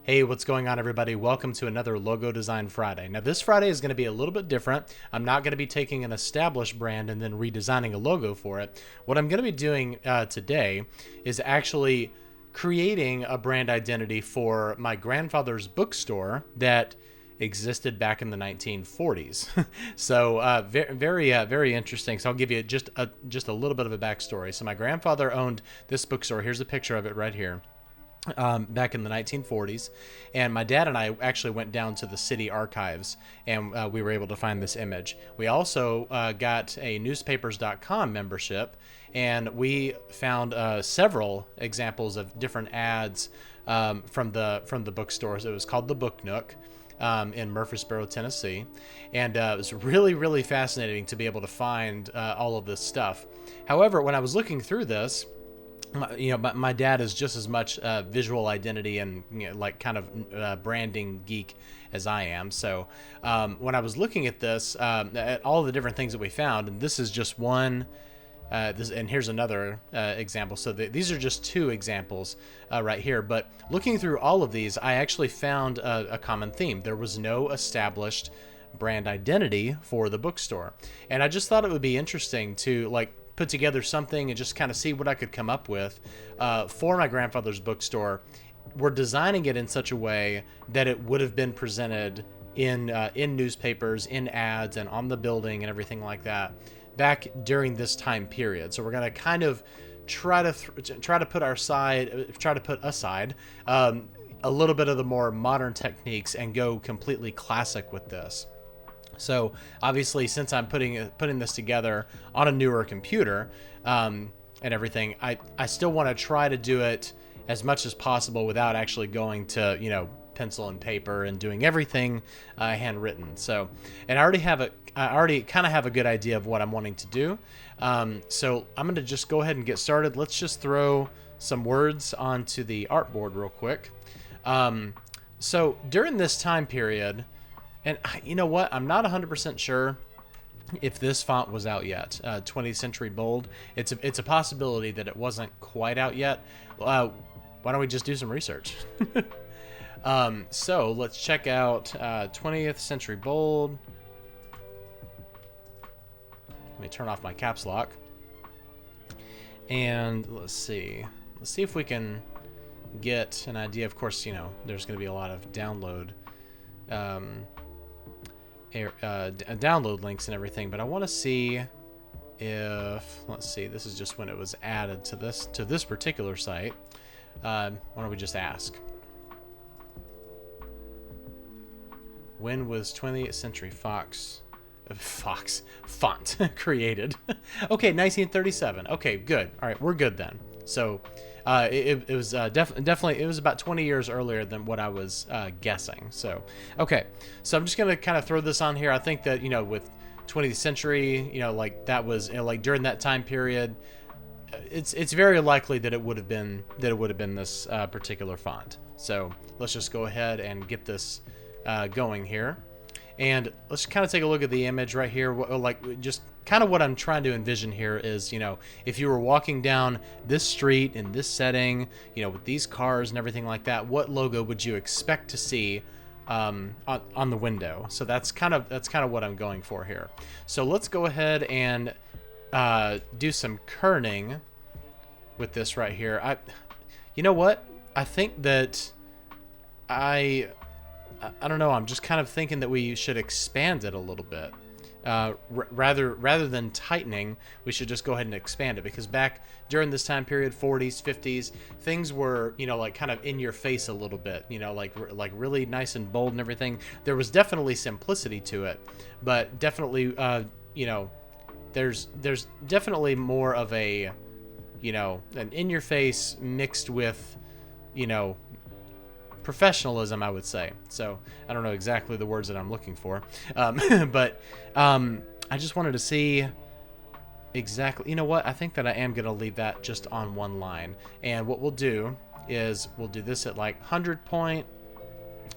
Hey, what's going on, everybody? Welcome to another Logo Design Friday. Now, this Friday is going to be a little bit different. I'm not going to be taking an established brand and then redesigning a logo for it. What I'm going to be doing today is actually creating a brand identity for my grandfather's bookstore that existed back in the 1940s. So very interesting. So I'll give you just a little bit of a backstory. So my grandfather owned this bookstore. Here's a picture of it right here. Back in the 1940s, and my dad and I actually went down to the city archives, and we were able to find this image. We also got a newspapers.com membership, and we found several examples of different ads from the bookstores. It was called the Book Nook in Murfreesboro, Tennessee, and it was really fascinating to be able to find all of this stuff. However, when I was looking through this, my dad is just as much visual identity and like kind of branding geek as I am. So when I was looking at this, at all the different things that we found, and this is just one. And here's another example. So these are just two examples right here. But looking through all of these, I actually found a common theme. There was no established brand identity for the bookstore, and I just thought it would be interesting to put together something and just kind of see what I could come up with for my grandfather's bookstore. We're designing it in such a way that it would have been presented in newspapers, in ads, and on the building and everything like that back during this time period. So we're going to kind of try to put aside a little bit of the more modern techniques and go completely classic with this. So obviously, since I'm putting this together on a newer computer and everything, I still want to try to do it as much as possible without actually going to pencil and paper and doing everything handwritten. So, and I already kind of have a good idea of what I'm wanting to do. So I'm going to just go ahead and get started. Let's just throw some words onto the artboard real quick. So during this time period. And you know what? I'm not 100% sure if this font was out yet. 20th Century Bold. It's a possibility that it wasn't quite out yet. Why don't we just do some research? So let's check out 20th Century Bold. Let me turn off my caps lock. And let's see. Let's see if we can get an idea. Of course, there's going to be a lot of download download links and everything, but I want to see if, let's see, this is just when it was added to this particular site. Why don't we just ask, when was 20th Century Fox font created? Okay, 1937. Okay, good. All right, we're good then. So it was definitely, it was about 20 years earlier than what I was guessing. So, okay. So I'm just going to kind of throw this on here. I think that, with 20th century, that was during that time period, it's very likely that it would have been this particular font. So let's just go ahead and get this going here. And let's kind of take a look at the image right here. Just kind of what I'm trying to envision here is, if you were walking down this street in this setting, with these cars and everything like that, what logo would you expect to see on the window? So that's kind of what I'm going for here. So let's go ahead and do some kerning with this right here. You know what? I think that I don't know. I'm just kind of thinking that we should expand it a little bit. Rather than tightening, we should just go ahead and expand it, because back during this time period, 40s, 50s, things were, kind of in your face a little bit, like really nice and bold and everything. There was definitely simplicity to it, but definitely, there's definitely more of a, an in your face mixed with, professionalism, I would say. So I don't know exactly the words that I'm looking for, but I just wanted to see exactly. You know what? I think that I am going to leave that just on one line. And what we'll do is we'll do this at 100 point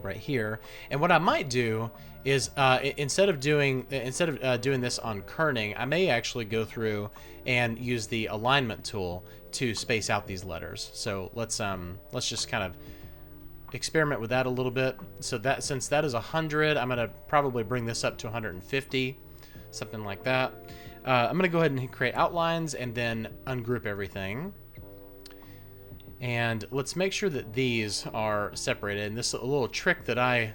right here. And what I might do is instead of doing this on kerning, I may actually go through and use the alignment tool to space out these letters. So let's just kind of experiment with that a little bit. So that, since that is 100, I'm gonna probably bring this up to 150, something like that. I'm gonna go ahead and create outlines and then ungroup everything. And let's make sure that these are separated. And this a little trick that I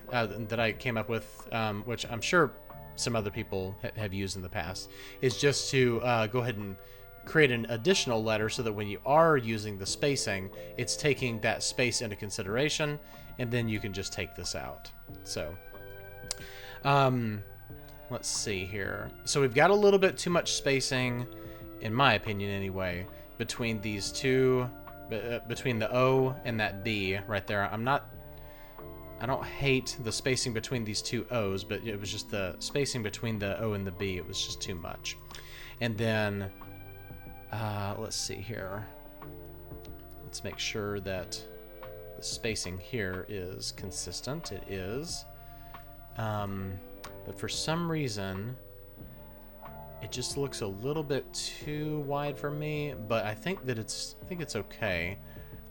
came up with, which I'm sure some other people have used in the past, is just to go ahead and create an additional letter so that when you are using the spacing, it's taking that space into consideration, and then you can just take this out. So let's see here. So we've got a little bit too much spacing, in my opinion anyway, between these two, between the O and that B right there. I don't hate the spacing between these two O's, but it was just the spacing between the O and the B. It was just too much. And then let's see here. Let's make sure that the spacing here is consistent. It is. But for some reason, it just looks a little bit too wide for me. But I think that it's okay.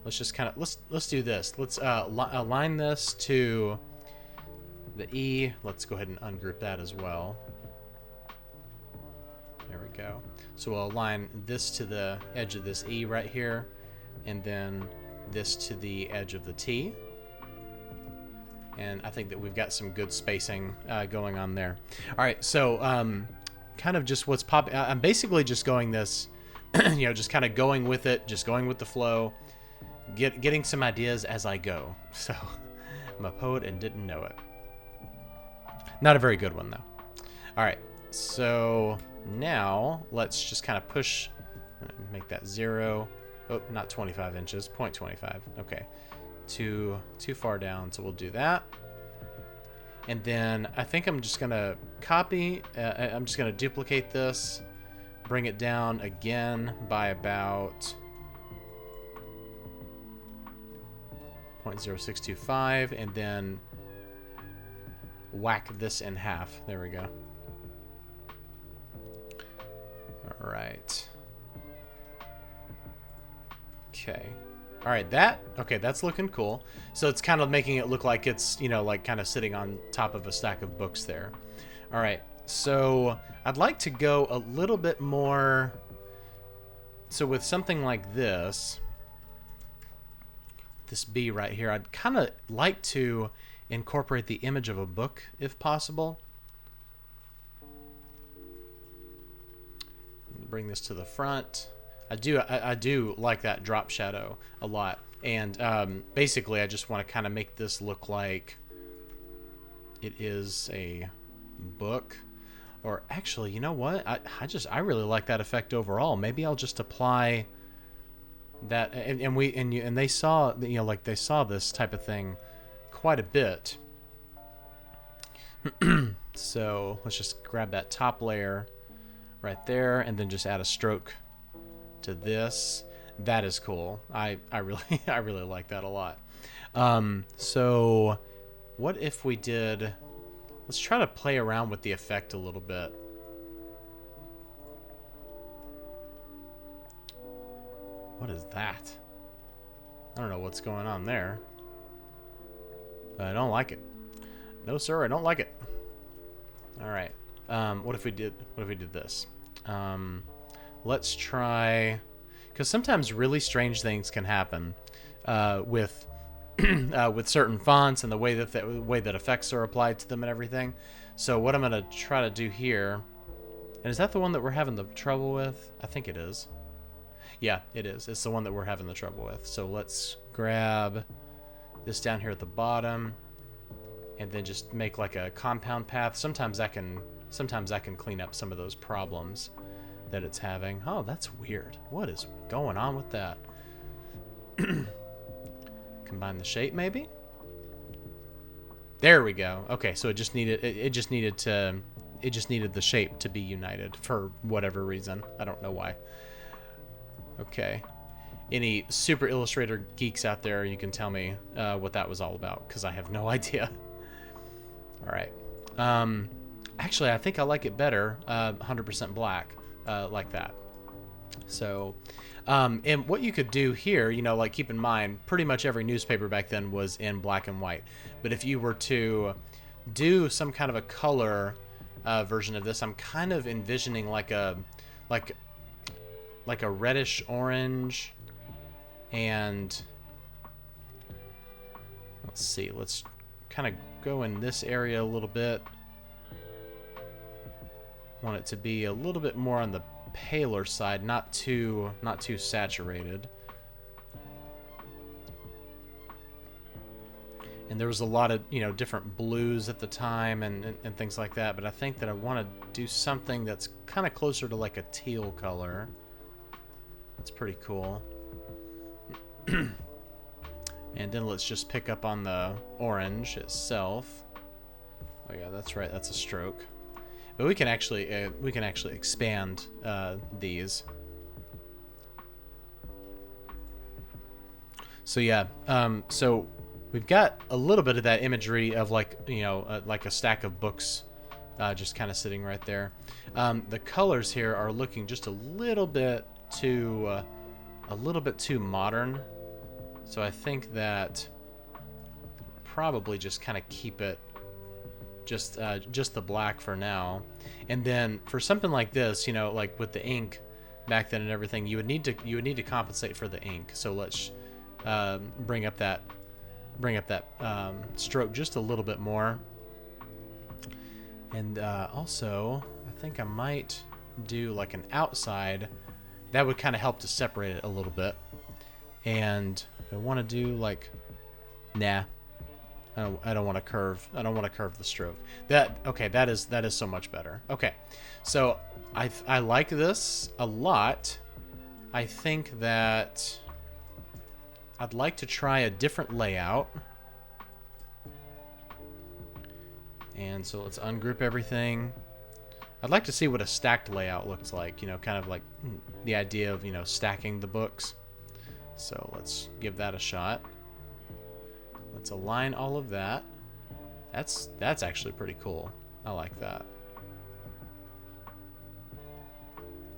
Let's just kind of let's do this. Let's align this to the E. Let's go ahead and ungroup that as well. There we go. So we'll align this to the edge of this E right here, and then this to the edge of the T. And I think that we've got some good spacing going on there. All right, so kind of just what's popping. I'm basically just going this, you know, just kind of going with it, just going with the flow, getting some ideas as I go. So I'm a poet and didn't know it. Not a very good one, though. All right, so now let's just kind of push, make that 0. Oh, not 25 inches, 0.25. Okay, too far down, so we'll do that. And then I think I'm just gonna copy, I'm just gonna duplicate this, bring it down again by about 0.0625, and then whack this in half. There we go. All right. Okay. All right, that's looking cool. So it's kind of making it look like it's, you know, like kind of sitting on top of a stack of books there. All right, so I'd like to go a little bit more. So with something like this B right here, I'd kind of like to incorporate the image of a book if possible. Bring this to the front. I do like that drop shadow a lot, and basically I just want to kind of make this look like it is a book. Or actually, you know what? I really like that effect overall. Maybe I'll just apply that, and they saw, you know, like they saw this type of thing quite a bit. So let's just grab that top layer right there, and then just add a stroke to this. That is cool. I really like that a lot. So what if we did, let's try to play around with the effect a little bit. What is that? I don't know what's going on there. I don't like it. No sir, I don't like it. All right. What if we did this? Let's try, because sometimes really strange things can happen with certain fonts and the way that effects are applied to them and everything. So what I'm gonna try to do here, and is that the one that we're having the trouble with? I think it is. Yeah, it is. It's the one that we're having the trouble with. So let's grab this down here at the bottom, and then just make like a compound path. Sometimes I can clean up some of those problems that it's having. Oh, that's weird. What is going on with that? Combine the shape, maybe. There we go. Okay, so it just needed the shape to be united for whatever reason. I don't know why. Okay. Any Super Illustrator geeks out there, you can tell me what that was all about, because I have no idea. All right. Actually, I think I like it better 100% black, like that. So, and what you could do here, you know, like keep in mind, pretty much every newspaper back then was in black and white. But if you were to do some kind of a color version of this, I'm kind of envisioning like a reddish orange, and let's see, let's kind of go in this area a little bit. Want it to be a little bit more on the paler side, not too saturated. And there was a lot of, you know, different blues at the time and things like that, but I think that I want to do something that's kind of closer to like a teal color. That's pretty cool. And then let's just pick up on the orange itself. Oh yeah, that's right, that's a stroke. But we can actually expand these. So yeah, so we've got a little bit of that imagery of like, you know, like a stack of books, just kind of sitting right there. The colors here are looking just a little bit too modern. So I think that probably just kind of keep it just the black for now. And then for something like this, you know, like with the ink back then and everything, you would need to compensate for the ink. So let's bring up that stroke just a little bit more. And also, I think I might do like an outside. That would kind of help to separate it a little bit. And I want to do like, nah, I don't want to curve. I don't want to curve the stroke. Okay, that is so much better. Okay, so I like this a lot. I think that I'd like to try a different layout. And so let's ungroup everything. I'd like to see what a stacked layout looks like, you know, kind of like the idea of, you know, stacking the books. So let's give that a shot. Let's align all of that. That's actually pretty cool. I like that.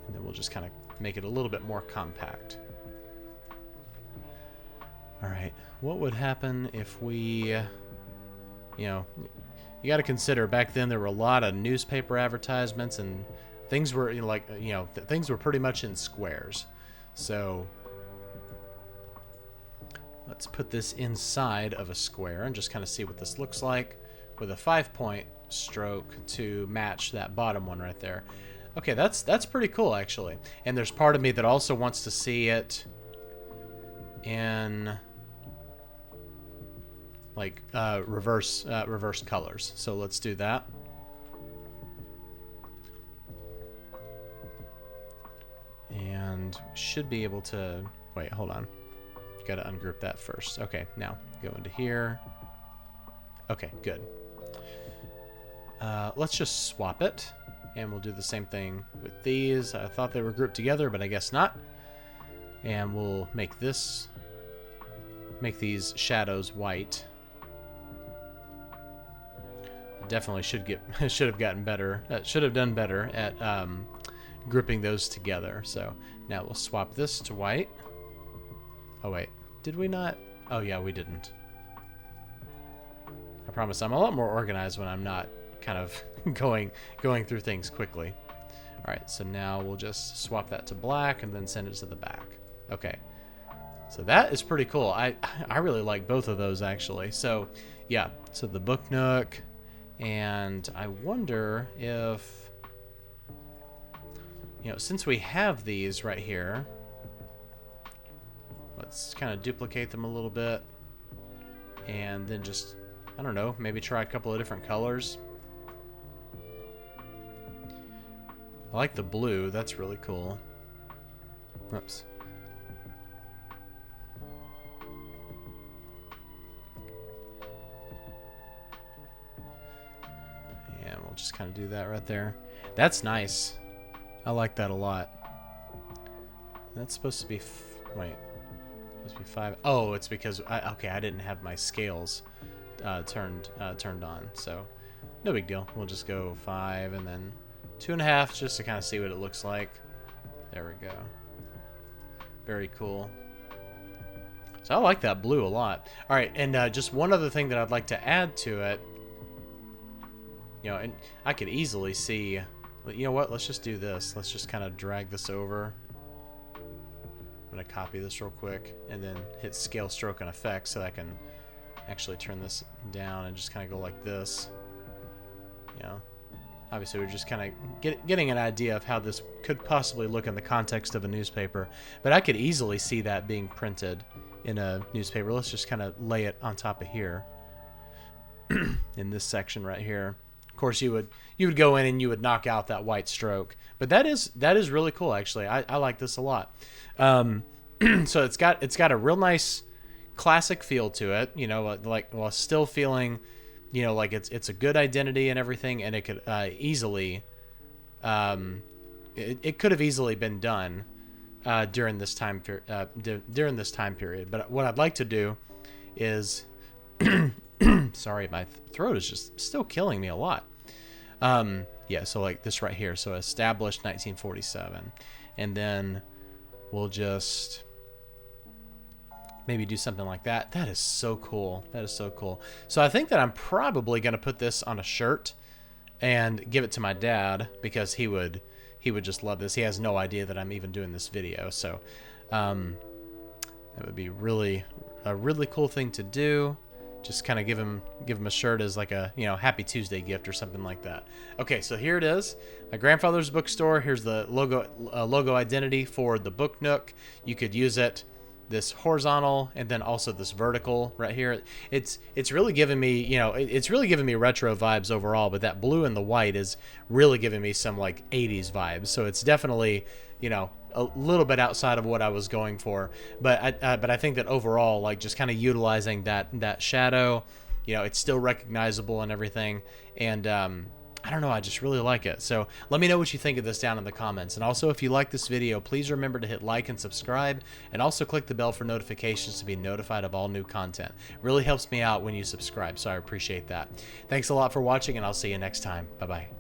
And then we'll just kind of make it a little bit more compact. All right, what would happen if we, you know, you got to consider back then there were a lot of newspaper advertisements and things were, you know, like, you know, things were pretty much in squares. So let's put this inside of a square and just kind of see what this looks like with a 5-point stroke to match that bottom one right there. Okay, that's pretty cool actually. And there's part of me that also wants to see it in like reverse colors. So let's do that. And should be able to, wait, hold on. Got to ungroup that first. Okay, now go into here. Okay, good. Let's just swap it, and we'll do the same thing with these. I thought they were grouped together, but I guess not. And we'll make these shadows white. Definitely should have gotten better. Should have done better at grouping those together. So now we'll swap this to white. Oh wait, did we not? Oh yeah, we didn't. I promise I'm a lot more organized when I'm not kind of going through things quickly. All right, so now we'll just swap that to black and then send it to the back. Okay, so that is pretty cool. I really like both of those actually. So yeah, so the Book Nook, and I wonder if, you know, since we have these right here, let's kind of duplicate them a little bit and then just, I don't know, maybe try a couple of different colors. I like the blue, that's really cool. Oops. And we'll just kind of do that right there. That's nice. I like that a lot. That's supposed to be, wait. Supposed to be 5. Oh, it's because I didn't have my scales turned on, so no big deal. We'll just go 5 and then 2.5 just to kind of see what it looks like. There we go. Very cool. So I like that blue a lot. All right, and just one other thing that I'd like to add to it. You know, and I could easily see, you know what, let's just do this. Let's just kind of drag this over. I'm going to copy this real quick and then hit scale, stroke, and effect so I can actually turn this down and just kind of go like this. You know, obviously we're just kind of getting an idea of how this could possibly look in the context of a newspaper. But I could easily see that being printed in a newspaper. Let's just kind of lay it on top of here in this section right here. Of course, you would go in and you would knock out that white stroke, but that is really cool actually. I like this a lot. So it's got a real nice classic feel to it, you know, like while still feeling, you know, like it's a good identity and everything, and it could easily, it could have easily been done during this time period. But what I'd like to do is, sorry, my throat is just still killing me a lot. Yeah, so like this right here. So established 1947, and then we'll just maybe do something like that. That is so cool. That is so cool. So I think that I'm probably going to put this on a shirt and give it to my dad, because he would just love this. He has no idea that I'm even doing this video. So that would be a really cool thing to do. Just kind of give him a shirt as like a, you know, Happy Tuesday gift or something like that. Okay, so here it is, my grandfather's bookstore. Here's the logo identity for the Book Nook. You could use it this horizontal and then also this vertical right here. It's really giving me, you know, it's really giving me retro vibes overall, but that blue and the white is really giving me some like 80s vibes. So it's definitely, you know, a little bit outside of what I was going for, but I think that overall, like just kind of utilizing that shadow, you know, it's still recognizable and everything, and I don't know, I just really like it. So let me know what you think of this down in the comments. And also, if you like this video, please remember to hit like and subscribe, and also click the bell for notifications to be notified of all new content. It really helps me out when you subscribe, so I appreciate that. Thanks a lot for watching, and I'll see you next time. Bye bye.